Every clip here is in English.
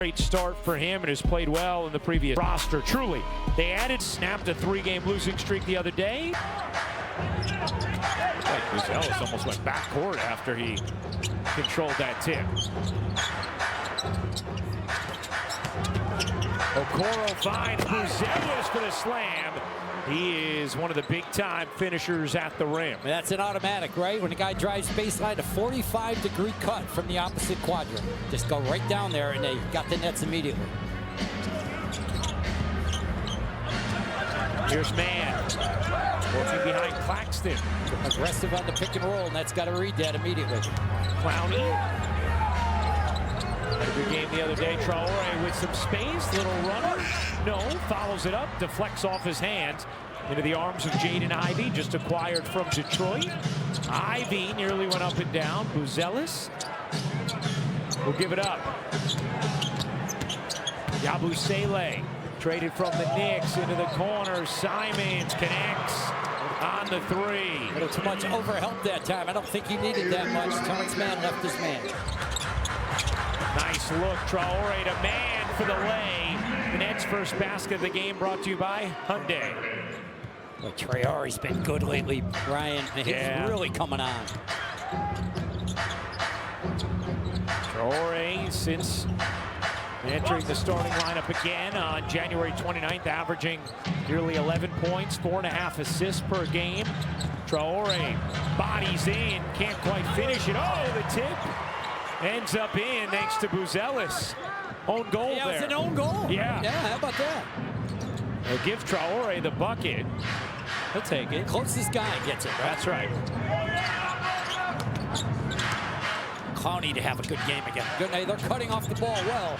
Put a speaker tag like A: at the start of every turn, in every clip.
A: Great start for him and has played well in the previous roster. Truly, they snapped a 3-game losing streak the other day. Like Buzelis almost went backcourt after he controlled that tip. Okoro finds Buzelis for the slam. He is one of the big-time finishers at the rim.
B: That's an automatic, right? When a guy drives baseline, a 45-degree cut from the opposite quadrant. Just go right down there, and they got the nets immediately.
A: Here's Mann. Working behind Claxton.
B: Aggressive on the pick and roll, and that's got to read that immediately.
A: Clowney. Had a good game the other day. Traore with some space. Little runner. No. Follows it up. Deflects off his hands into the arms of Jaden Ivey, just acquired from Detroit. Ivey nearly went up and down. Buzelis will give it up. Yabusele traded from the Knicks into the corner. Simons connects on the 3.
B: A little too much overhelp that time. I don't think he needed that much. Terrence Mann left his man.
A: Nice look, Traore to Mann for the lay. The Nets' first basket of the game brought to you by Hyundai.
B: Well, Traore's been good lately, Brian. He's really coming on.
A: Traore, since entering the starting lineup again on January 29th, averaging nearly 11 points, 4.5 assists per game. Traore bodies in, can't quite finish it. Oh, the tip ends up in thanks to Buzelis. Own goal there.
B: Yeah, it was an own goal.
A: Yeah.
B: Yeah, how about that?
A: They'll give Traore the bucket. He'll take it.
B: Closest guy gets it, right?
A: That's right.
B: Clowney to have a good game again. Good night. They're cutting off the ball well.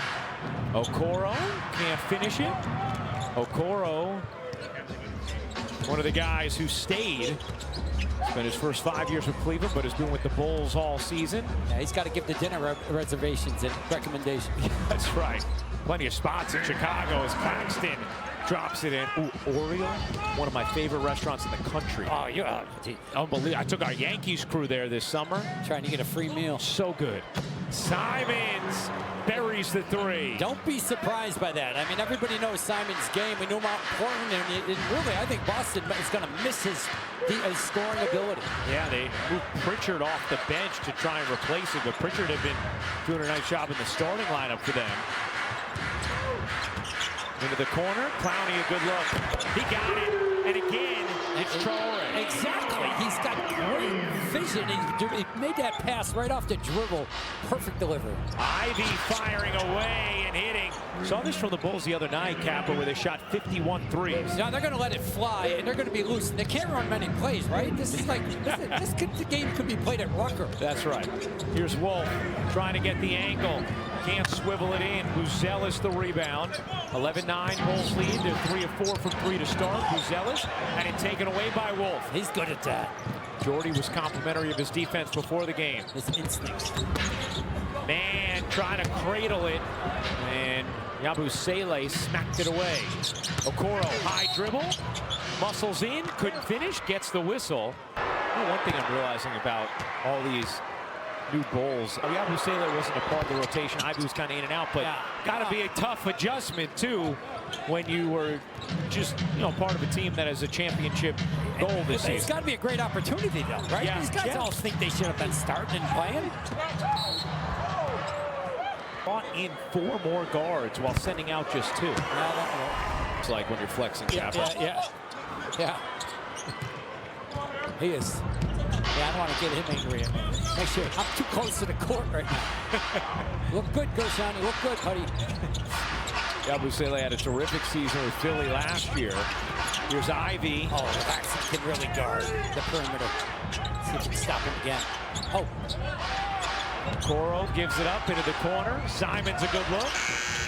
A: Okoro can't finish it. Okoro, one of the guys who stayed. Spent his first 5 years with Cleveland, but has been with the Bulls all season.
B: Yeah, he's got to give the dinner reservations and recommendations.
A: That's right. Plenty of spots in Chicago as Claxton drops it in. Ooh, Oriole, one of my favorite restaurants in the country.
B: Oh, yeah.
A: Unbelievable. I took our Yankees crew there this summer.
B: Trying to get a free meal.
A: So good. Simons buries the 3.
B: Don't be surprised by that. I mean, everybody knows Simon's game. We know how important, and really, I think Boston is going to miss his scoring ability.
A: Yeah, they moved Pritchard off the bench to try and replace him, but Pritchard had been doing a nice job in the starting lineup for them. Into the corner, Clowney a good look. He got it, and again, it's Traore.
B: Exactly, he's got great vision. He made that pass right off the dribble. Perfect delivery.
A: Ivey firing away and hitting. Saw this from the Bulls the other night, Kappa, where they shot 51 threes.
B: Now they're going to let it fly, and they're going to be loose. They can't run many plays, right? This is like, the game could be played at Rutgers.
A: That's right. Here's Wolf trying to get the angle. Can't swivel it in. Buzelis the rebound. 11-9 Bulls lead. They're 3 of 4 from 3 to start. Buzelis had it taken away by Wolf.
B: He's good at that.
A: Jordy was complimentary of his defense before the game.
B: His instincts.
A: Man trying to cradle it, and Yabusele smacked it away. Okoro, high dribble, muscles in, couldn't finish, gets the whistle. One thing I'm realizing about all these new Bulls, Yabusele wasn't a part of the rotation. Ivey was kind of in and out, but got to be a tough adjustment too when you were just, part of a team that has a championship goal this season.
B: It's got to be a great opportunity though, right?
A: Yeah.
B: These guys all think they should have been starting and playing.
A: Brought in 4 more guards while sending out just 2. It's like when you're flexing.
B: Yeah. He is. Yeah, I don't want to get him angry. Make sure I'm too close to the court right now. Look good, Gershani. Look good, buddy.
A: Yabusele had a terrific season with Philly last year. Here's Ivey.
B: Oh, Claxton can really guard the perimeter. See if he can stop him again. Oh.
A: Okoro gives it up into the corner. Simons a good look.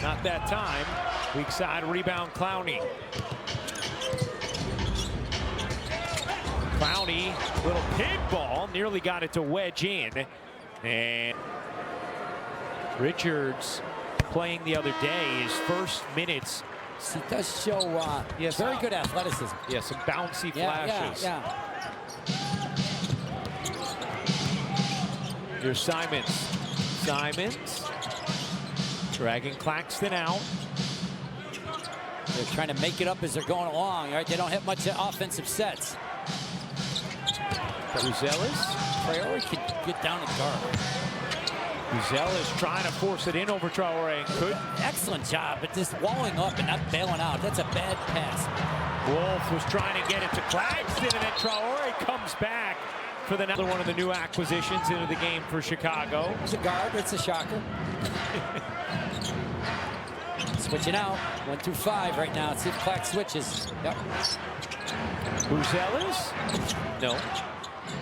A: Not that time. Weak side rebound, Clowney. Clowney, little pig ball, nearly got it to wedge in. And Richards playing the other day, his first minutes.
B: He does show very good athleticism.
A: Yeah, some bouncy flashes.
B: Yeah.
A: Here's Simons. Dragging Claxton out.
B: They're trying to make it up as they're going along, right? They don't have much offensive sets.
A: Buzelis.
B: Traore can get down and guard.
A: Buzelis trying to force it in over Traore and couldn't.
B: Excellent job, but just walling up and not bailing out. That's a bad pass.
A: Wolf was trying to get it to Claxton, and then Traore comes back for another one of the new acquisitions into the game for Chicago.
B: It's a guard, it's a shocker. Switching out, 1 through 5 right now. Let's see if Clax switches. Yep.
A: Buzelis? No.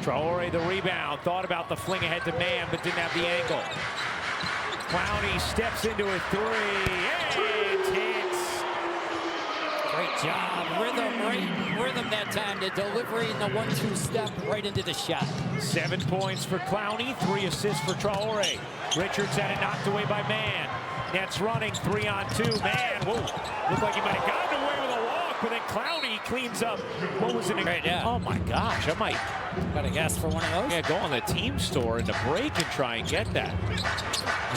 A: Traore the rebound, thought about the fling ahead to man, but didn't have the angle. Clowney steps into a three, and hits.
B: Great job, rhythm that time. The delivery and the 1-2 step right into the shot.
A: 7 points for Clowney, 3 assists for Traore. Richards had it knocked away by Mann. Nets running 3-on-2. Mann, whoa, looked like he might have gotten away with a walk, but then Clowney cleans up. What was it?
B: Right, yeah.
A: Oh my gosh, I might.
B: Got a guess for one of those?
A: Yeah, go on the team store in the break and try and get that.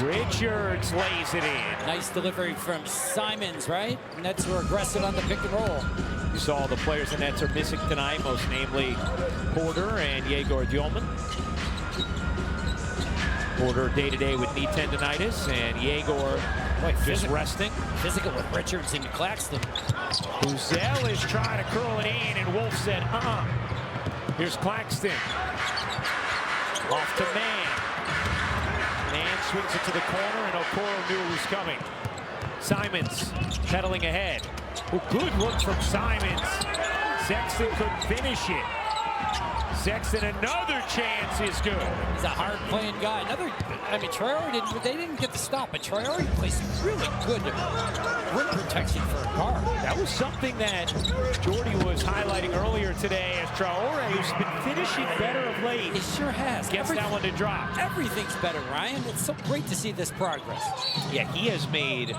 A: Richards lays it in.
B: Nice delivery from Simons, right? Nets were aggressive on the pick and roll.
A: You saw the players the Nets are missing tonight, most namely Porter and Yegor Djolman. Porter day-to-day with knee tendonitis, and Yegor just resting.
B: Physical with Richards and Claxton.
A: Buzelis trying to curl it in, and Wolf said, Here's Claxton. Off to Mann. Mann swings it to the corner, and Okoro knew it was coming. Simons pedaling ahead. Oh, good look from Simons. Sexton couldn't finish it. Sexton, another chance is good.
B: He's a hard-playing guy. Traore didn't get the stop, but Traore plays really good rim protection for a guard.
A: That was something that Jordy was highlighting earlier today as Traore, who's been finishing better of late.
B: He sure has.
A: Gets that one to drop.
B: Everything's better, Ryan. It's so great to see this progress.
A: Yeah, he has made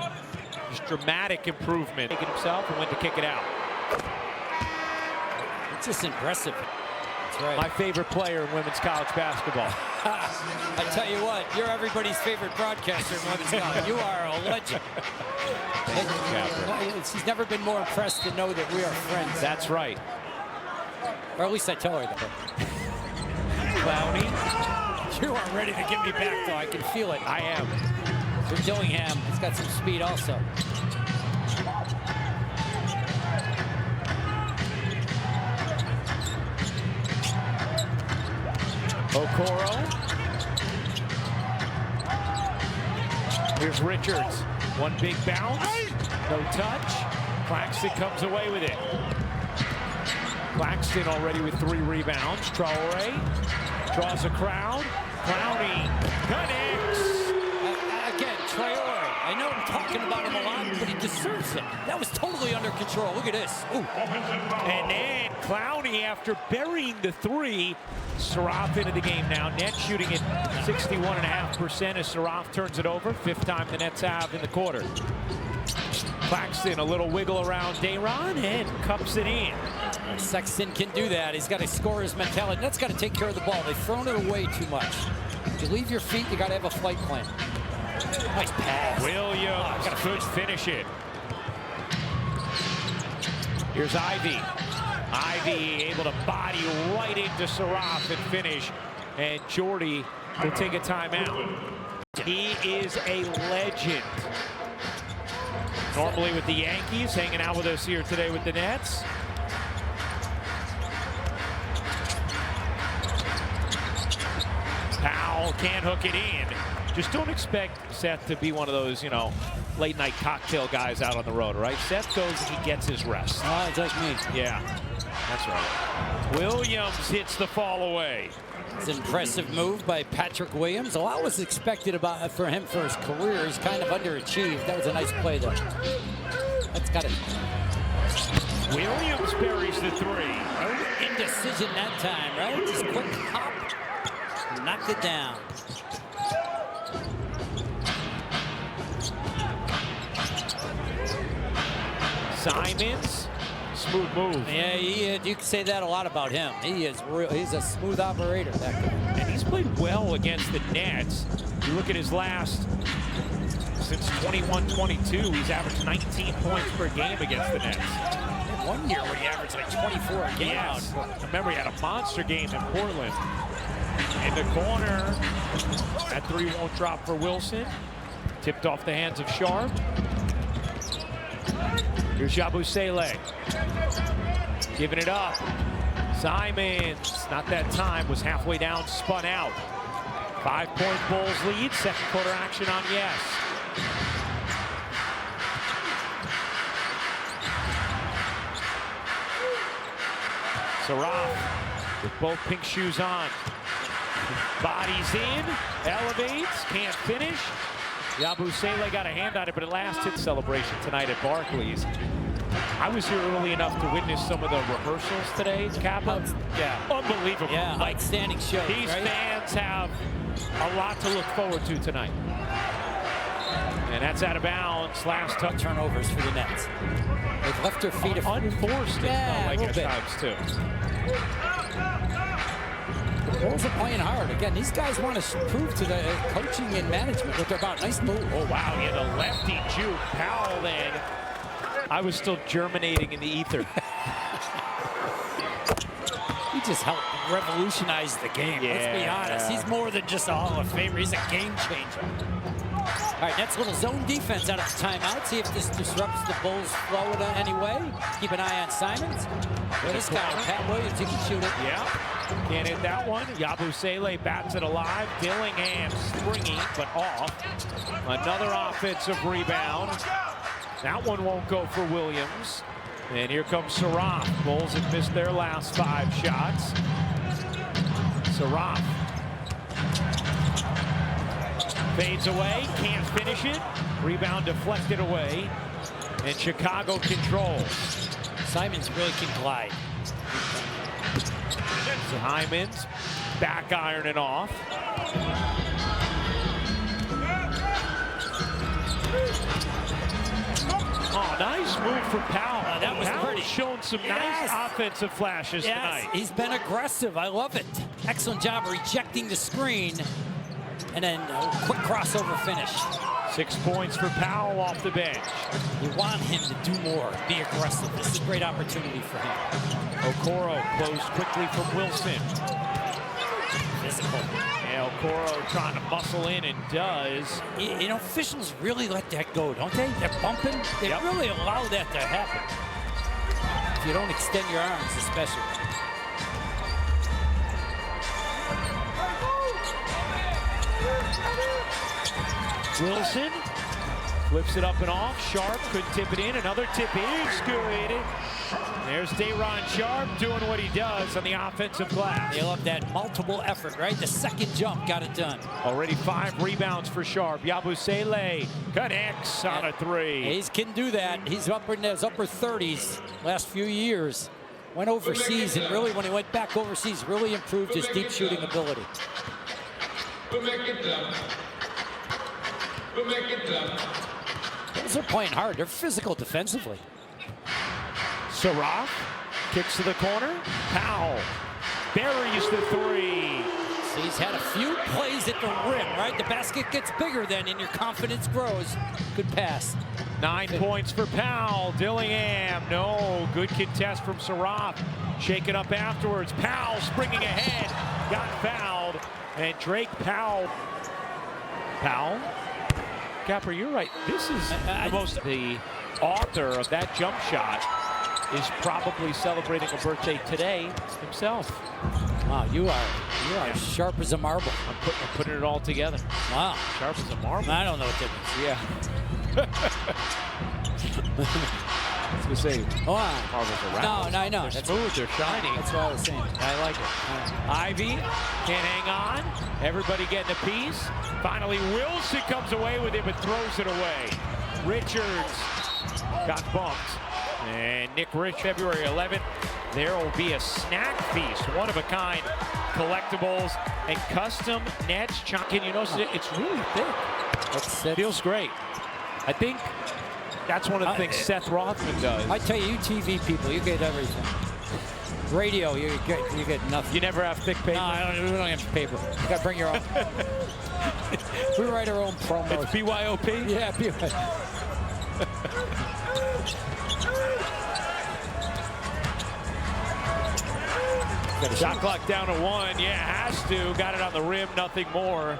A: just dramatic improvement. Taking himself and went to kick it out.
B: It's just impressive. Right.
A: My favorite player in women's college basketball.
B: I tell you what, you're everybody's favorite broadcaster in women's college. You are a legend. She's never been more impressed to know that we are friends.
A: That's right.
B: Or at least I tell her that.
A: Clowney.
B: You are ready to get me back, though. I can feel it.
A: I am.
B: For Dillingham, he's got some speed also.
A: Okoro. Here's Richards. One big bounce. No touch. Claxton comes away with it. Claxton already with 3 rebounds. Traore draws a crowd. Clowney connects.
B: Again, Traore. I know I'm talking about him a lot, but he deserves it. That was totally under control. Look at this. Ooh.
A: And then Clowney, after burying the 3, Saraf into the game now. Nets shooting at 61.5% as Saraf turns it over. 5th time the Nets have in the quarter. Claxton, a little wiggle around Day'Ron and cups it in.
B: Sexton can do that. He's got to score his mentality. Nets got to take care of the ball. They've thrown it away too much. If you leave your feet, you got to have a flight plan. Nice pass.
A: Williams could finish it. Here's Ivey. Ivey able to body right into Saraf and finish. And Jordy will take a timeout. He is a legend. Normally with the Yankees, hanging out with us here today with the Nets. Powell can't hook it in. Just don't expect Seth to be one of those, late night cocktail guys out on the road, right? Seth goes and he gets his rest.
B: Oh, it does me.
A: Yeah, that's right. Williams hits the fall away.
B: It's an impressive move by Patrick Williams. A lot was expected for him for his career. He's kind of underachieved. That was a nice play, though. That's got it.
A: Williams buries the 3.
B: No indecision that time, right? Just quick hop. Knocked it down.
A: Simons, smooth move.
B: Yeah, you can say that a lot about him. He's a smooth operator, that guy.
A: And he's played well against the Nets. You look at his last since 21-22, he's averaged 19 points per game against the Nets.
B: One year where he averaged like 24 a game.
A: Yes. Remember, he had a monster game in Portland. In the corner. That three won't drop for Wilson. Tipped off the hands of Sharp. Here's Yabusele. Giving it up. Simons, not that time, was halfway down, spun out. 5-point Bulls lead, second quarter action on Yes. Saraf with both pink shoes on. Bodies in, elevates, can't finish. Yabusele got a hand on it, but it lasted. Celebration tonight at Barclays. I was here early enough to witness some of the rehearsals today, Kappa.
B: Yeah.
A: Unbelievable.
B: Yeah,
A: Like,
B: outstanding show.
A: these
B: right?
A: fans have a lot to look forward to tonight. And that's out of bounds. Last touch.
B: Turnovers for the Nets. They've left their feet.
A: Unforced, it
B: Yeah,
A: felt like
B: a
A: at
B: little bit.
A: times, too.
B: The Bulls are playing hard. Again, these guys want to prove to the coaching and management what they're about. Nice move.
A: Oh, wow, he had a lefty juke. Powell then. I was still germinating in the ether.
B: He just helped revolutionize the game. Let's be honest. He's more than just a Hall of Famer. He's a game changer. All right, Nets little zone defense out of the timeout. See if this disrupts the Bulls' flow in any way. Keep an eye on Simons. Well, this guy, Pat Williams, he can shoot it.
A: Yeah, can't hit that one. Yabusele bats it alive. Dillingham springy, but off. Another offensive rebound. That one won't go for Williams. And here comes Saraf. Bulls have missed their last 5 shots. Saraf fades away, can't finish it. Rebound deflected away. And Chicago controls.
B: Simons really can glide.
A: Hyman's back ironing off. Oh, nice move from Powell.
B: That was
A: Powell's
B: pretty.
A: shown some nice offensive flashes tonight.
B: He's been aggressive. I love it. Excellent job rejecting the screen. And then a quick crossover finish.
A: 6 points for Powell off the bench.
B: You want him to do more, be aggressive. This is a great opportunity for him.
A: Okoro closed quickly from Wilson.
B: Physical.
A: Yeah, Okoro trying to muscle in and does.
B: You know, officials really let that go, don't they? They're bumping. They really allow that to happen. If you don't extend your arms, especially.
A: Wilson flips it up and off. Sharp could tip it in. Another tip is good. There's Day'Ron Sharp doing what he does on the offensive glass.
B: They love that multiple effort, right? The second jump got it done.
A: Already 5 rebounds for Sharp. Yabusele connects on a 3.
B: He can do that. He's up in his upper 30s last few years. Went overseas, and really, when he went back overseas, really improved his deep shooting ability. Bulls are playing hard. They're physical defensively.
A: Saraf kicks to the corner. Powell buries the 3.
B: So he's had a few plays at the rim, right? The basket gets bigger then, and your confidence grows. Good pass.
A: 9 points for Powell. Dillingham, no. Good contest from Saraf. Shaken up afterwards. Powell springing ahead. Got fouled. And Drake Powell. Powell. Capper, you're right. This is the author of that jump shot is probably celebrating a birthday today himself.
B: Wow, you are sharp as a marble.
A: I'm putting it all together.
B: Wow.
A: Sharp as a marble.
B: I don't know what that means.
A: Yeah. I was gonna say,
B: Wow.
A: marbles are round.
B: No, I know.
A: They're
B: That's
A: smooth, they're shiny.
B: That's what I was saying. I like it.
A: Ivy can't hang on. Everybody getting a piece. Finally, Wilson comes away with it, but throws it away. Richards got bumped. And Nick Rich, February 11th, there will be a snack feast, one-of-a-kind collectibles and custom Nets. Can you notice it? It's really thick. It feels great. I think that's one of the things Seth Rothman does.
B: I tell you TV people, you get everything. Radio, you get nothing.
A: You never have thick paper?
B: No, we don't have paper. You got to bring your own. We write our own promos.
A: It's BYOP?
B: Yeah, BYOP.
A: Shot clock down to 1. Yeah, has to. Got it on the rim, nothing more.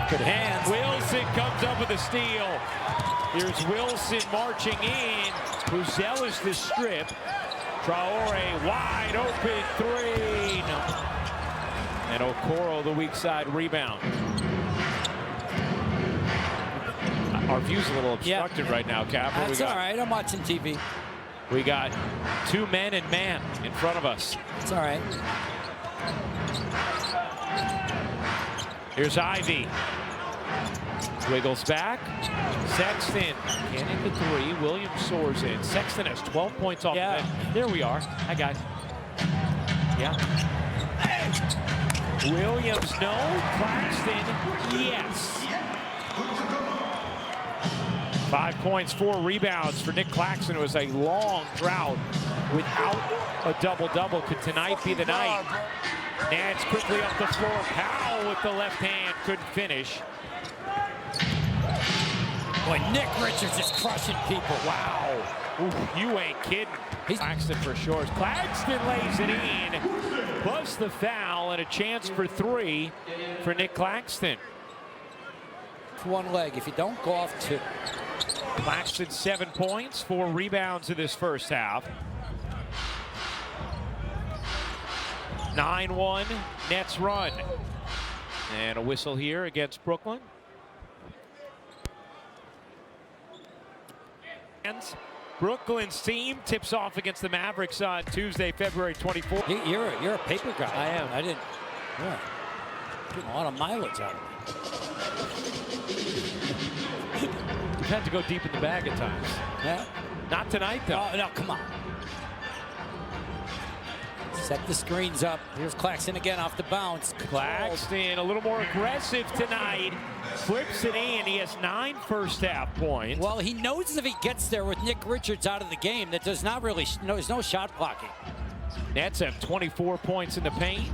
B: Good hands.
A: Wilson comes up with a steal. Here's Wilson marching in. Buzelis the strip. Traore wide open 3. No. And Okoro the weak side rebound. Our view's a little obstructed right now, Cap.
B: That's all right. I'm watching TV.
A: We got 2 men and man in front of us.
B: It's all right.
A: Here's Ivy. Wiggles back. Sexton can't hit the 3. Williams soars in. Sexton has 12 points off the bench. There we are. Hi, guys. Yeah. Williams, no. Claxton, yes. 5 points, 4 rebounds for Nick Claxton. It was a long drought without a double-double. Could tonight be the night? Nance quickly up the floor. Powell with the left hand. Couldn't finish.
B: Boy, Nick Richards is crushing people.
A: Wow. Ooh, you ain't kidding. Claxton for sure. Claxton lays it in. Plus the foul and a chance for 3 for Nick Claxton.
B: It's one leg. If you don't go off 2.
A: Claxton 7 points, 4 rebounds in this first half. 9-1 Nets run. And a whistle here against Brooklyn. And Brooklyn's team tips off against the Mavericks on Tuesday, February 24th.
B: You're a paper guy.
A: I am.
B: I didn't. Yeah. Getting a lot of mileage out of it.
A: We've had to go deep in the bag at times.
B: Yeah.
A: Not tonight, though.
B: Oh, no, come on. Set the screens up. Here's Claxton again off the bounce.
A: Claxton a little more aggressive tonight. Flips it in. He has 9 first half points.
B: Well, he knows if he gets there with Nick Richards out of the game, that does not really, there's no shot blocking.
A: Nets have 24 points in the paint.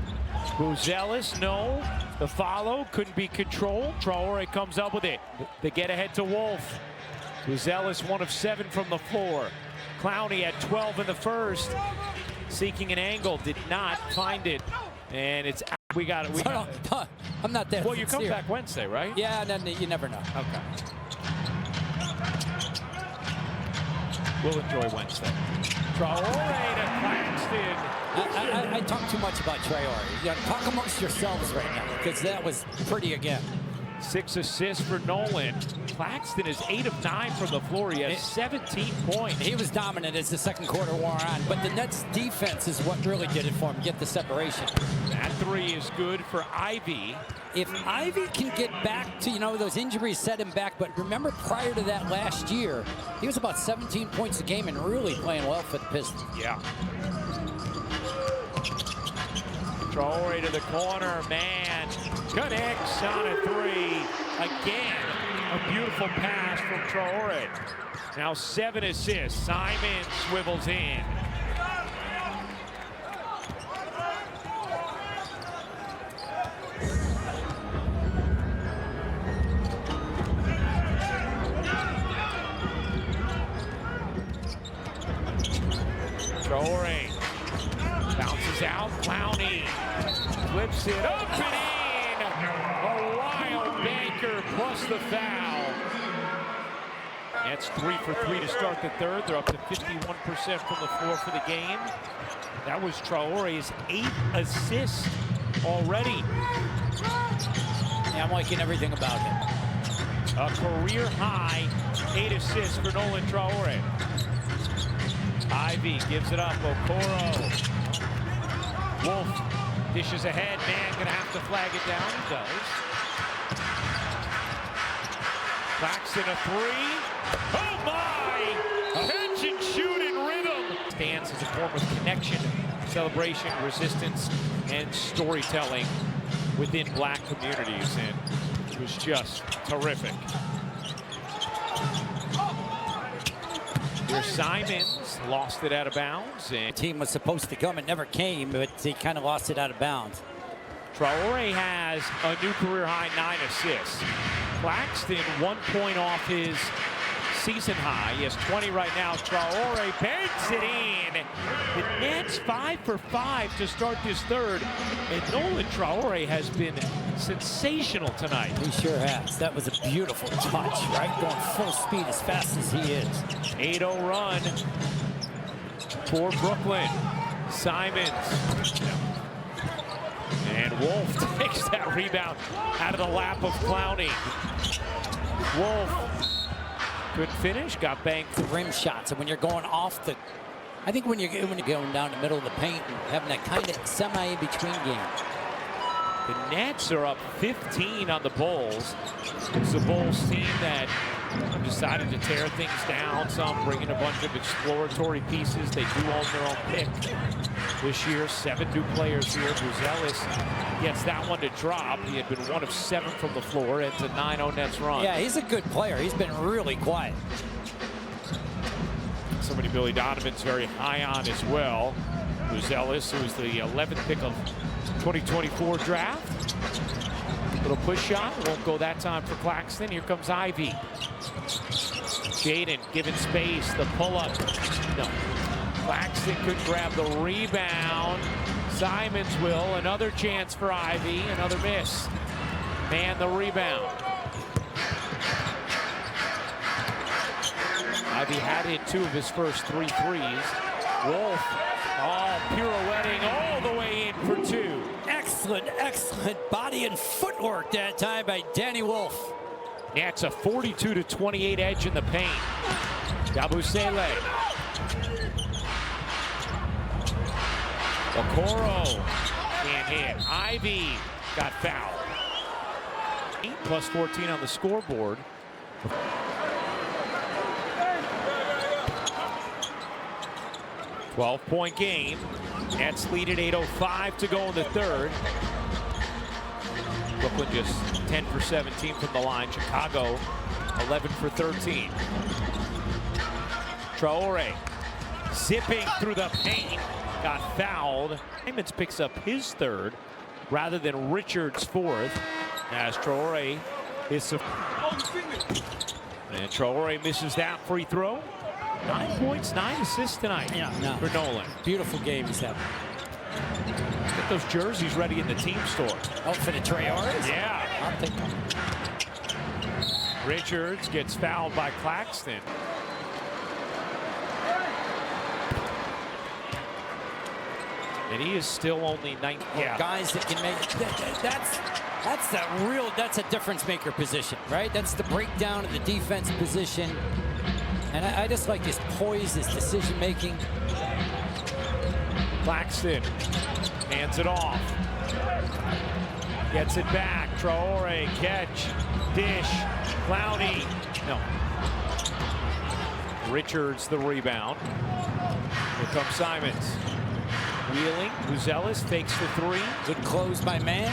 A: Buzelis, no. The follow couldn't be controlled. Traore comes up with it. The get ahead to Wolf. Buzelis 1 of 7 from the floor. Clowney had 12 in the first. Seeking an angle, did not find it. And it's out. We got it.
B: I'm not that
A: Well, you
B: sincere.
A: come back Wednesday, right?
B: Yeah, and then you never know.
A: Okay. We'll enjoy Wednesday. Traore to Claxton.
B: I talk too much about Traore. You gotta talk amongst yourselves right now, because that was pretty again.
A: 6 assists for Nolan. Claxton is 8 of 9 from the floor. He has 17 points.
B: He was dominant as the second quarter wore on, but the Nets defense is what really did it for him, get the separation.
A: That 3 is good for Ivy.
B: If Ivy can get back to, those injuries set him back, but remember prior to that last year, he was about 17 points a game and really playing well for the Pistons.
A: Yeah. Traore to the corner, man. Connects on a 3. Again, a beautiful pass from Traore. Now 7 assists. Simon swivels in. Traore bounces out. Clowney flips it up and in. A wild banker plus the foul. That's 3 for 3 to start the third. They're up to 51% from the floor for the game. That was Traore's 8th assist already.
B: Yeah, I'm liking everything about him.
A: A career high 8 assists for Nolan Traore. Ivy gives it up. Okoro. Wolf dishes ahead. Man gonna have to flag it down. He does. Claxton a 3. Oh my! Catch and shoot in rhythm. Stands as a form of connection, celebration, resistance, and storytelling within black communities, and it was just terrific. Here's Simons, lost it out of bounds. And
B: The team was supposed to come, it never came, but he kind of lost it out of bounds.
A: Traore has a new career-high 9 assists. Claxton 1 point off his season high. He has 20 right now. Traore banks it in. The Nets 5 for 5 to start this third. And Nolan Traore has been sensational tonight.
B: He sure has. That was a beautiful touch, right? Going full speed as fast as he is.
A: 8-0 run for Brooklyn. Simons. And Wolf takes that rebound out of the lap of Clowney. Wolf couldn't finish, got banged.
B: The rim shots, and when you're going off the, I think when you're going down the middle of the paint and having that kind of semi-in-between game.
A: The Nets are up 15 on the Bulls. It's the Bulls team that decided to tear things down. Some bringing a bunch of exploratory pieces. They do own their own pick this year. 7 new players here. Buzelis gets that one to drop. He had been 1 of 7 from the floor. It's a 9-0 Nets run.
B: Yeah, he's a good player. He's been really quiet.
A: Somebody Billy Donovan's very high on as well. Buzelis, who was the 11th pick of 2024 draft. Little push shot, won't go that time for Claxton. Here comes Ivy. Jaden given space, the pull-up. No. Claxton could grab the rebound. Simons will. Another chance for Ivy. Another miss. Man the rebound. Ivy had hit 2 of his first 3 threes. Wolf, pirouetting all the way in for 2.
B: Excellent body and footwork that time by Danny Wolf.
A: Yeah, it's a 42-28 edge in the paint. Yabusele. Okoro can't hit. Ivy got fouled. 8+14 on the scoreboard. $12-point game. Nets lead at 8:05 to go in the third. Brooklyn just 10 for 17 from the line. Chicago 11 for 13. Traore zipping through the paint. Got fouled. Simons picks up his third rather than Richards' fourth. As Traore is... And Traore misses that free throw. 9 points, 9 assists tonight for Nolan.
B: Beautiful game he's having.
A: Get those jerseys ready in the team store.
B: Oh, for the Traores?
A: Yeah.
B: I'll take them.
A: Richards gets fouled by Claxton. And he is still only 19. Yeah.
B: Guys that can make that's a difference maker position, right? That's the breakdown of the defense position. And I just like his poise, his decision making.
A: Claxton hands it off. Gets it back. Traore, catch, dish, Clowney. No. Richards the rebound. Here comes Simons. Wheeling. Buzelis fakes the 3.
B: Good close by man.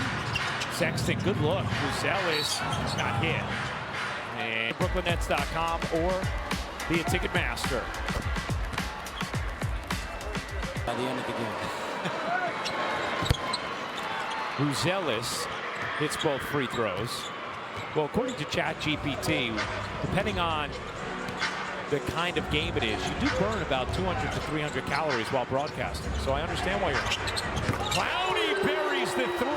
A: Sexton, good look. Buzelis got hit. And BrooklynNets.com or be a Ticketmaster.
B: By the end of the game.
A: Buzelis hits both free throws. Well, according to ChatGPT, depending on the kind of game it is, you do burn about 200 to 300 calories while broadcasting. So I understand why you're... Clowney buries the 3.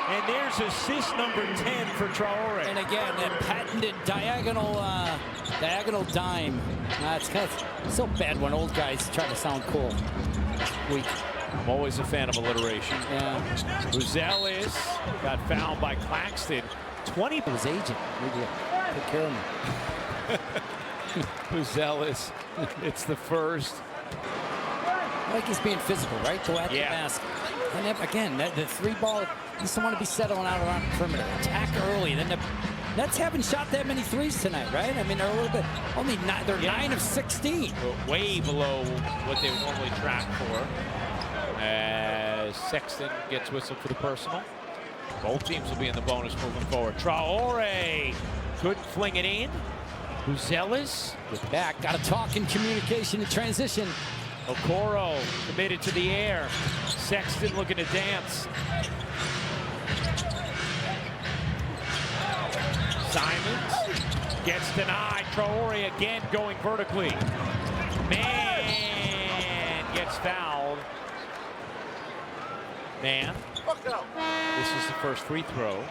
A: And there's assist number 10 for Traore.
B: And again, that patented diagonal dime. It's kind of so bad when old guys try to sound cool.
A: Weak. I'm always a fan of alliteration.
B: Yeah.
A: Buzelis got fouled by Claxton. 20.
B: His agent. Maybe take care of him.
A: Buzelis, it's the first.
B: I like he's being physical, right? Go at the basket. And again, the 3-ball, you just want to be settling out around the perimeter. Attack early. Then the Nets haven't shot that many threes tonight, right? I mean, they're a little bit, only 9, they're 9 of 16.
A: Way below what they would normally track for. As Sexton gets whistled for the personal. Both teams will be in the bonus moving forward. Traore couldn't fling it in. Buzelis.
B: Get back. Got to talk in communication and transition.
A: Okoro committed to the air. Sexton looking to dance. Simons gets denied. Traore again going vertically. Man gets fouled. Man. This is the first free throw.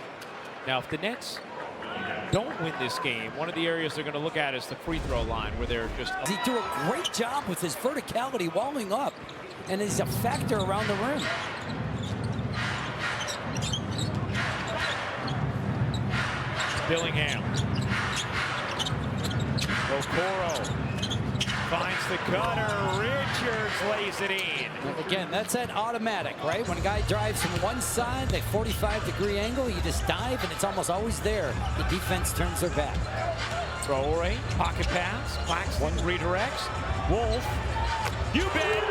A: Now, if the Nets don't win this game, one of the areas they're going to look at is the free throw line, where they're just...
B: He do a great job with his verticality walling up, and he's a factor around the rim.
A: Dillingham. Okoro finds the cutter. Richards lays it in.
B: Again, that's that automatic, right? When a guy drives from one side, that 45-degree angle, you just dive, and it's almost always there. The defense turns their back.
A: Traore, pocket pass. Claxton redirects. Wolf. You bet.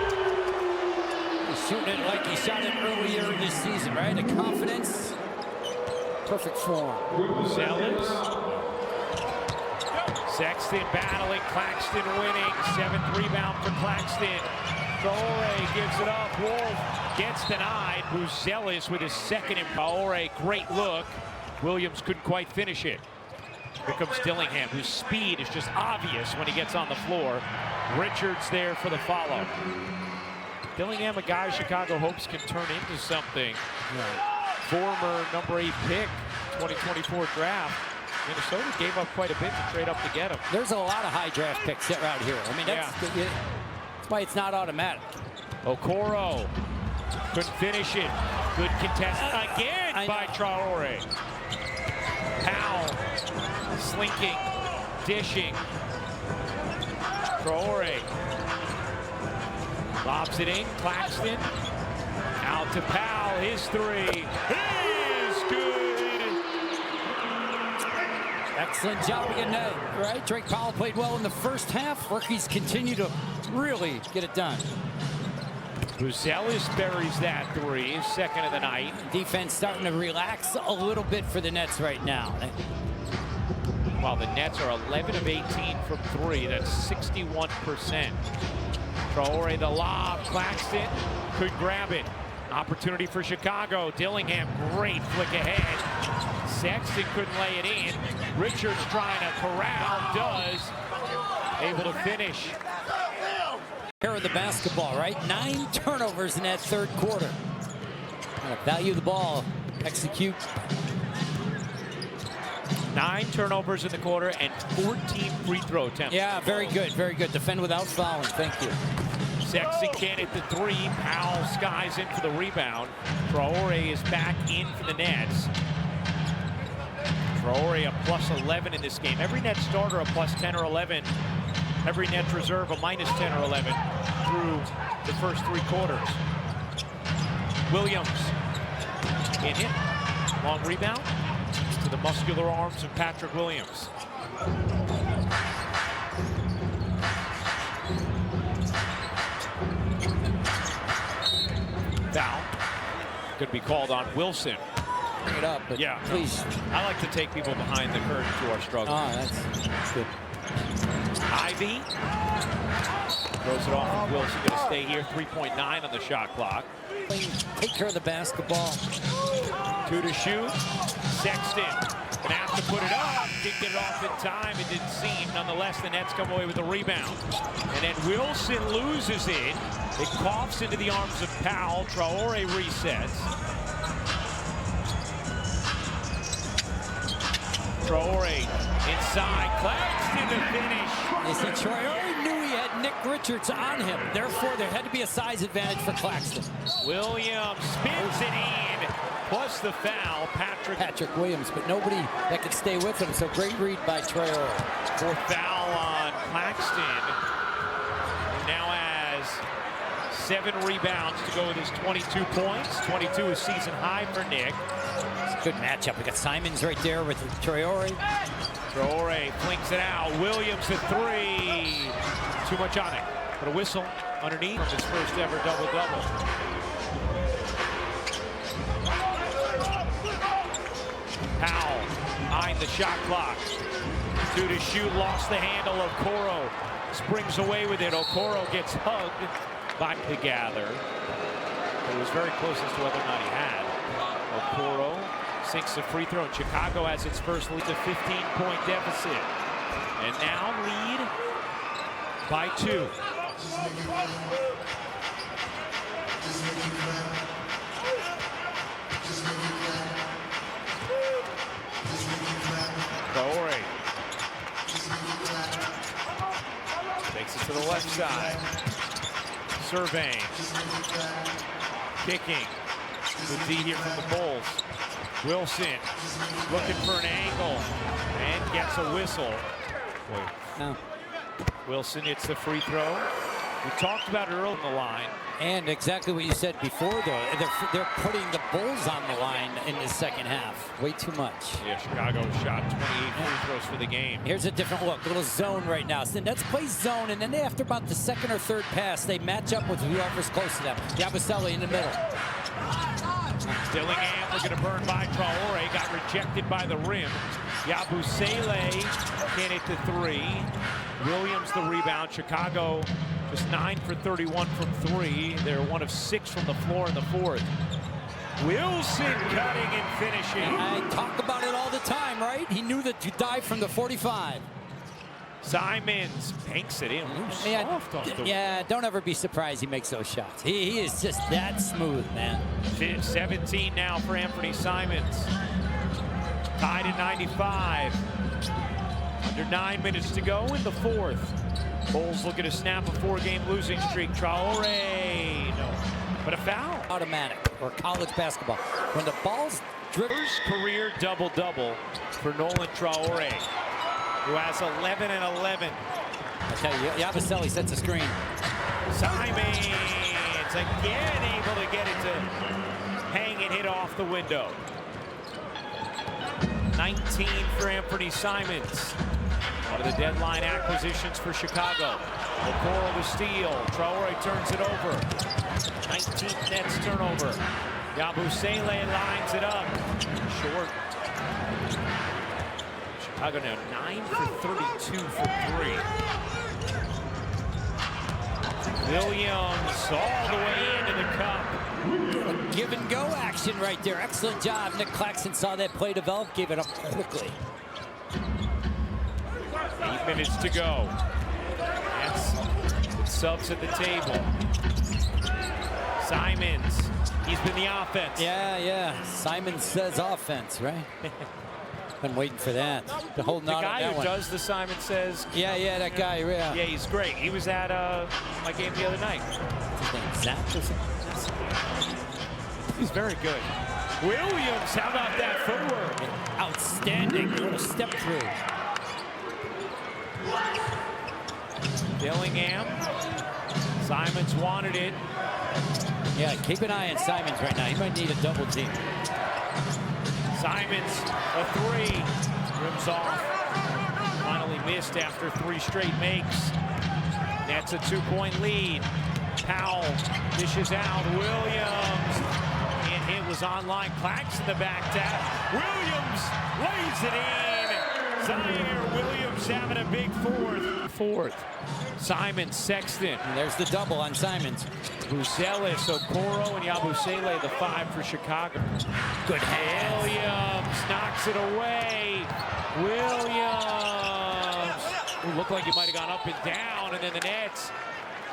B: He's shooting it like he shot it earlier this season, right? The confidence, perfect form.
A: Buzelis. Sexton battling, Claxton winning. 7th rebound for Claxton. Traore gives it up. Wolf gets denied. Buzelis with his second. Traore, great look. Williams couldn't quite finish it. Here comes Dillingham, whose speed is just obvious when he gets on the floor. Richards there for the follow. Dillingham, a guy Chicago hopes can turn into something. Former number 8 pick, 2024 draft. Minnesota gave up quite a bit to trade up to get him.
B: There's a lot of high draft picks out here. I mean, that's why it's not automatic.
A: Okoro couldn't finish it. Good contest again by Traore. Powell slinking, dishing. Traore lobs it in. Claxton out to Powell. His three is good.
B: Excellent job again, right? Drake Powell played well in the first half. Rookies continue to really get it done.
A: Buzelis buries that three, his second of the night.
B: Defense starting to relax a little bit for the Nets right now.
A: While the Nets are 11 of 18 from three, that's 61%. Traore the lob, Claxton could grab it. Opportunity for Chicago. Dillingham, great flick ahead. Sexton couldn't lay it in. Richards trying to corral, does. Able to finish.
B: Care of the basketball, right? 9 turnovers in that third quarter. Value the ball, execute.
A: 9 turnovers in the quarter and 14 free throw attempts.
B: Yeah, very good, very good. Defend without fouling, thank you.
A: Sexton can't hit the three. Powell skies in for the rebound. Traore is back in for the Nets. Traore a plus 11 in this game. Every Nets starter a plus 10 or 11. Every Nets reserve a minus 10 or 11 through the first 3 quarters. Williams in it. Long rebound to the muscular arms of Patrick Williams. Foul. Could be called on Wilson.
B: Bring it up, but
A: yeah,
B: please.
A: I like to take people behind the curtain to our struggle.
B: Oh, that's good.
A: Ivy throws it off of Wilson. Going to stay here. 3.9 on the shot clock.
B: Take care of the basketball.
A: 2 to shoot. Sexton gonna have to put it up. Didn't get it off in time. It didn't seem. Nonetheless, the Nets come away with the rebound. And then Wilson loses it. It coughs into the arms of Powell. Traore resets. Traore inside. Claxton to finish.
B: You see, Traore knew he had Nick Richards on him. Therefore, there had to be a size advantage for Claxton.
A: Williams spins it in. Plus the foul,
B: Patrick Williams, but nobody that could stay with him. So great read by Traore.
A: 4th foul on Claxton. Who now has 7 rebounds to go with his 22 points. 22 is season high for Nick.
B: It's a good matchup. We got Simons right there with Traore.
A: Traore flings it out. Williams the 3. Too much on it. But a whistle underneath from his first ever double-double. Powell behind the shot clock. Two to shoot, lost the handle. Okoro springs away with it. Okoro gets hugged by the gather. It was very close as to whether or not he had. Okoro sinks the free throw. Chicago has its first lead, a 15-point deficit. And now lead by 2. Traore takes it to the left side. Surveying. Kicking. Good D here from the Bulls. Wilson looking for an angle and gets a whistle. Wait.
B: No.
A: Wilson hits the free throw. We talked about it early in the line.
B: And exactly what you said before, though. They're putting the Bulls on the line in the second half. Way too much.
A: Yeah, Chicago shot 28 free throws for the game.
B: Here's a different look. Little zone right now. So the Nets play zone, and then after about the second or third pass, they match up with whoever's close to them. Yabusele in the middle.
A: Dillingham looking to burn by Traore. Got rejected by the rim. Yabusele can't hit the 3. Williams the rebound. Chicago just 9 for 31 from 3. They're 1 of 6 from the floor in the 4th. Wilson cutting and finishing.
B: I talk about it all the time, right? He knew that to dive from the 45.
A: Simons banks it in. Soft off the
B: Yeah, don't ever be surprised he makes those shots. He is just that smooth, man.
A: 17 now for Anthony Simons. Tied at 95. Under 9 minutes to go in the 4th. Bulls looking to snap a 4-game losing streak. Traore, no, but a foul.
B: Automatic, or college basketball. When the ball's driven.
A: First career double-double for Nolan Traore, who has 11 and 11.
B: I tell you, Yabusele sets a screen.
A: Simons again able to get it to hang and hit off the window. 19 for Anthony Simons. One of the deadline acquisitions for Chicago. Okoro the steal. Traore turns it over. 19th Nets turnover. Yabusele lines it up. Short. Chicago now 9 for 32 from 3. Williams all the way into the cup.
B: Give and go action right there. Excellent job. Nick Claxton saw that play develop, gave it up quickly.
A: 8 minutes to go. That's subs at the table. Simons, he's been the offense.
B: Yeah. Simon says offense, right? Been waiting for that. Been holding on
A: The
B: to
A: guy
B: that
A: who
B: one.
A: does the Simon Says.
B: Yeah, that guy, yeah.
A: Yeah, he's great. He was at my game the other night.
B: What's his name, Zach or something?
A: He's very good. Williams, how about that footwork?
B: Outstanding little step through.
A: Dillingham. Simons wanted it.
B: Yeah, keep an eye on Simons right now. He might need a double team.
A: Simons, a 3. Rims off. Finally missed after 3 straight makes. That's a 2-point lead. Powell dishes out. Williams. And hit was online. Claxton the back tap. Williams lays it in. Zaire Williams having a big 4th. Simon, Sexton.
B: And there's the double on Simons.
A: Buzelis, Okoro, and Yabusele, the 5 for Chicago.
B: Good hands.
A: Williams knocks it away. Williams. It looked like he might have gone up and down, and then the Nets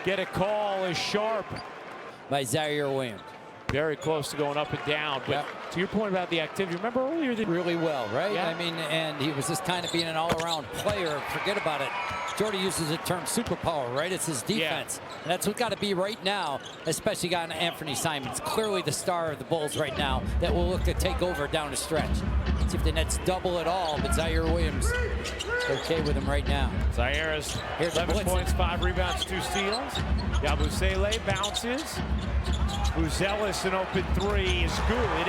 A: get a call as Sharp.
B: By Zaire Williams.
A: Very close to going up and down. But
B: Yep.
A: to your point about the activity, remember earlier that
B: Really well, right?
A: Yeah.
B: I mean, and he was just kind of being an all-around player. Forget about it. Jordy uses the term superpower, right? It's his defense. And that's what's got to be right now, especially got Anthony Simons. Clearly the star of the Bulls right now that will look to take over down the stretch. See if the Nets double it all, but Zaire Williams okay with him right now.
A: Zaire has
B: Here's the
A: 11
B: blitz.
A: points, 5 rebounds, 2 steals. Yabusele bounces. Buzelis, an open 3 is good.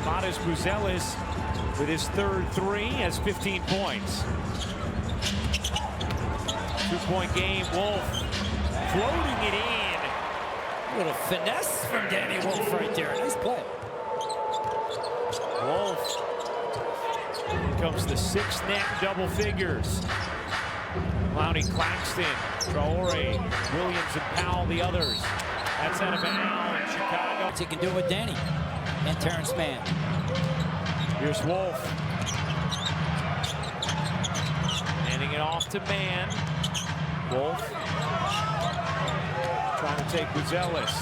A: Modest Buzelis with his 3rd 3 has 15 points. 2-point game. Wolf floating it in.
B: A little finesse from Danny Wolf right there. Nice play.
A: Wolf comes the sixth net, double figures. Clowney, Claxton, Traore, Williams, and Powell, the others. That's out of bounds. Chicago.
B: He can do it with Danny and Terrence Mann.
A: Here's Wolf. Handing it off to Mann. Wolf. Trying to take Buzelis.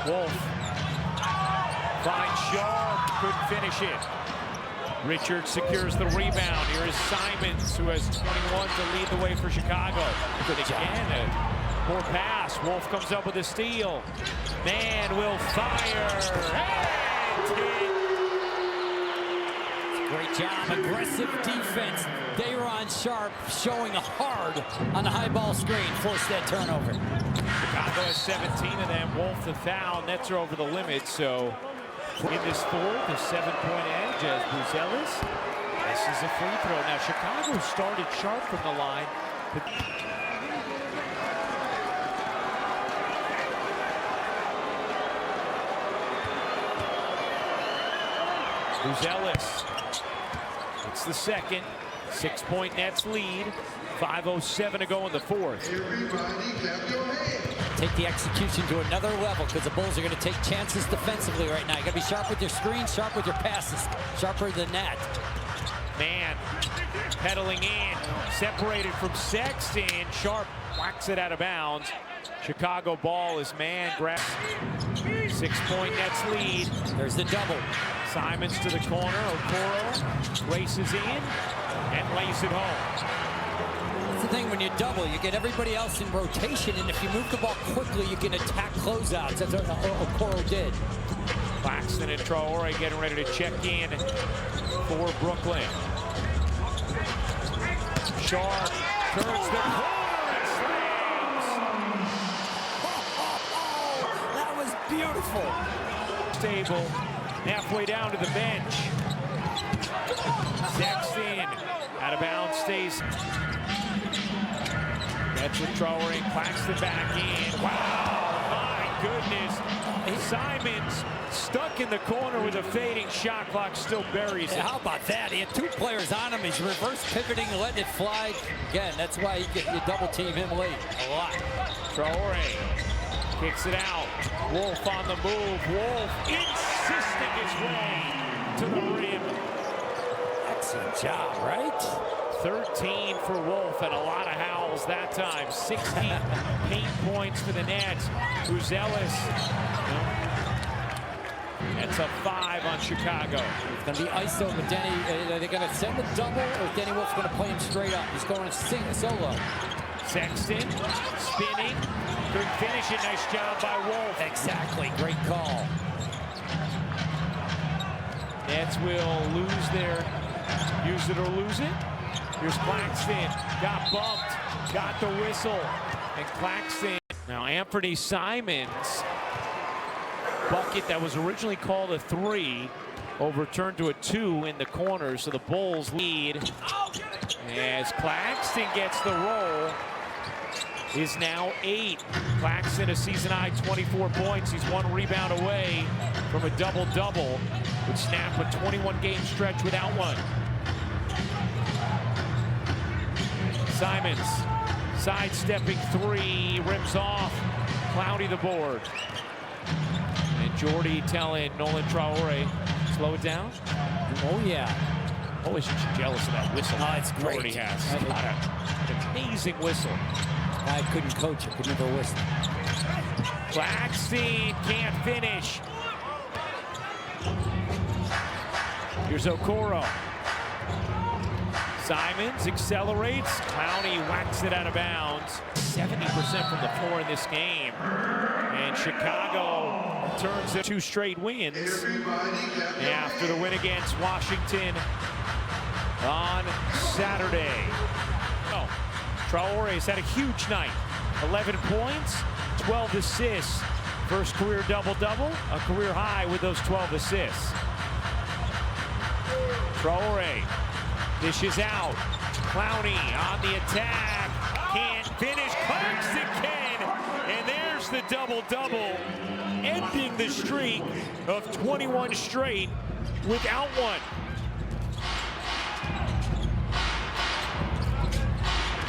A: Wolf. Finds Sharp. Couldn't finish it. Richards secures the rebound. Here is Simons, who has 21 to lead the way for Chicago. But again, a poor pass. Wolf comes up with a steal. Mann will fire. And
B: Great job, aggressive defense. Day'Ron Sharp showing hard on the high ball screen, forced that turnover.
A: Chicago has 17 of them. Wolf the foul, nets are over the limit. So in this fourth, a 7-point edge as Buzelis. This is a free throw. Now Chicago started Sharp from the line. Buzelis. It's the second. 6-point Nets lead. 5:07 to go in the fourth.
B: Take the execution to another level because the Bulls are going to take chances defensively right now. You got to be sharp with your screens, sharp with your passes, sharper than that.
A: Mann pedaling in, separated from Sexton. Sharp whacks it out of bounds. Chicago ball as Mann grabs. 6-point Nets lead.
B: There's the double.
A: Simons to the corner. Okoro races in and lays it home.
B: That's the thing, when you double, you get everybody else in rotation, and if you move the ball quickly, you can attack closeouts. That's what Okoro did.
A: Claxton and Traore getting ready to check in for Brooklyn. Sharp turns the corner and slams.
B: That was beautiful.
A: Stable halfway down to the bench. Sexton out of bounds, stays. That's with Traore and Claxton back in. Wow, my goodness. Simons stuck in the corner with a fading shot clock, still buries it.
B: Yeah, how about that? He had two players on him. He's reverse pivoting and letting it fly. Again, that's why you double team him late a lot.
A: Traore kicks it out. Wolf on the move. Wolf insisting his way to the rim.
B: Excellent job, right?
A: 13 for Wolf and a lot of howls that time. 16 paint points for the Nets. Buzelis. That's a 5 on Chicago.
B: It's going to be ISO with Denny. Are they going to send a double, or is Denny Wolf going to play him straight up? He's going to sing a solo.
A: Sexton spinning. Couldn't finish it. Nice job by Wolf.
B: Exactly. Great call.
A: Nets will lose their use it or lose it. Here's Claxton. Got bumped. Got the whistle. And Claxton. Now Anthony Simons. Bucket that was originally called a 3. Overturned to a 2 in the corner. So the Bulls lead. As Claxton gets the roll. Is now 8. Claxton, a season high 24 points. He's 1 rebound away from a double-double. Would snap a 21-game stretch without one. Simons, sidestepping 3, rims off. Clowney the board. And Jordy telling Nolan Traore, slow it down.
B: Oh, yeah.
A: Always jealous of that whistle.
B: Oh, it's great.
A: Jordy has. Got an amazing whistle.
B: I couldn't coach it, could never whistle.
A: Claxton can't finish. Here's Okoro. Simons accelerates. Clowney whacks it out of bounds. 70% from the floor in this game. And Chicago turns it 2 straight wins after the win against Washington on Saturday. Oh, Traore's had a huge night. 11 points, 12 assists. First career double-double, a career high with those 12 assists. Traore dishes out. Clowney on the attack. Can't finish. Claxton can. And there's the double-double, ending the streak of 21 straight without one.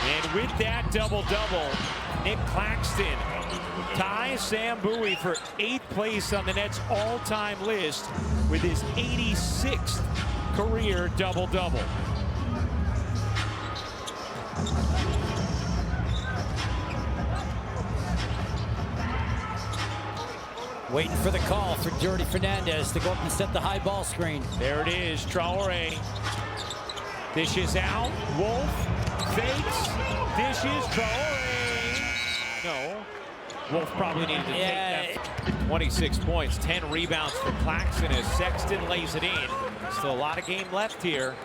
A: And with that double-double, Nick Claxton ties Sam Bowie for 8th place on the Nets' all-time list with his 86th career double-double.
B: Waiting for the call for Jordi Fernandez to go up and set the high ball screen.
A: There it is, Traore. Dishes out, Wolf fakes, dishes, Traore. No, Wolf probably needed to take that. 26 points, 10 rebounds for Claxton as Sexton lays it in. Still a lot of game left here.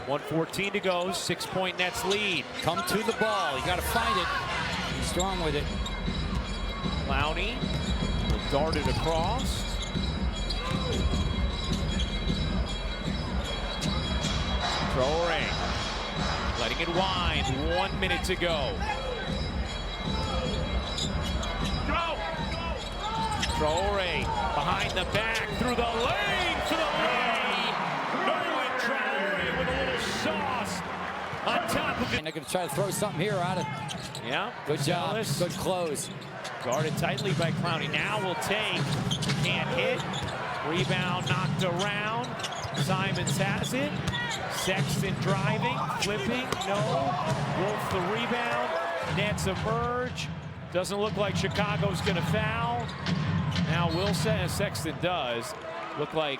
A: 1:14 to go, 6-point Nets lead.
B: Come to the ball, you gotta find it. Be strong with it.
A: Clowney will dart it across. Traore letting it wind, 1 minute to go. Traore behind the back, through the lane, to the lane. Nolan Traore with a little sauce on top of it.
B: And they're gonna try to throw something here out of.
A: Yeah,
B: Good job,
A: Ellis.
B: good close.
A: Guarded tightly by Clowney. Now will take, can't hit. Rebound knocked around. Simons has it. Sexton driving, flipping, no. Wolf the rebound. Nets emerge. Doesn't look like Chicago's gonna foul. Now Wilson, as Sexton does, look like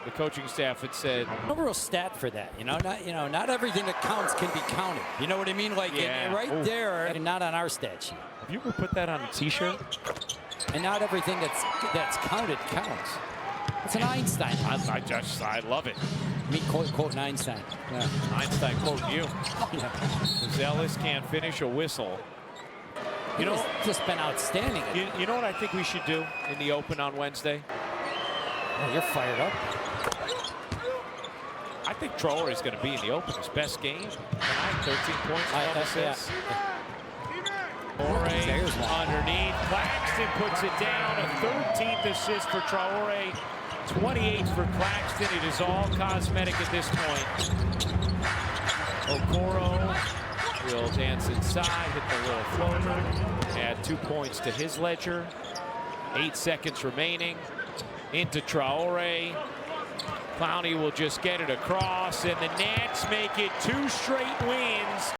A: the coaching staff had said.
B: No real stat for that, not everything that counts can be counted. You know what I mean? Like right there, and not on our stat sheet.
A: Have you ever put that on a T-shirt?
B: And not everything that's counted counts. It's an Einstein.
A: I love it.
B: Me quote Einstein. Yeah.
A: Einstein quoting you.
B: Yeah.
A: Zealous can't finish a whistle. You know,
B: He's just been outstanding.
A: You know what I think we should do in the Open on Wednesday?
B: Oh, you're fired up.
A: I think Traore is going to be in the Open. His best game tonight, 13 points, 12 assists. Traore underneath. Claxton puts it down. A 13th assist for Traore. 28 for Claxton. It is all cosmetic at this point. Okoro will dance inside, hit the little floater. Add 2 points to his ledger. 8 seconds remaining. Into Traore. Clowney will just get it across, and the Nets make it 2 straight wins.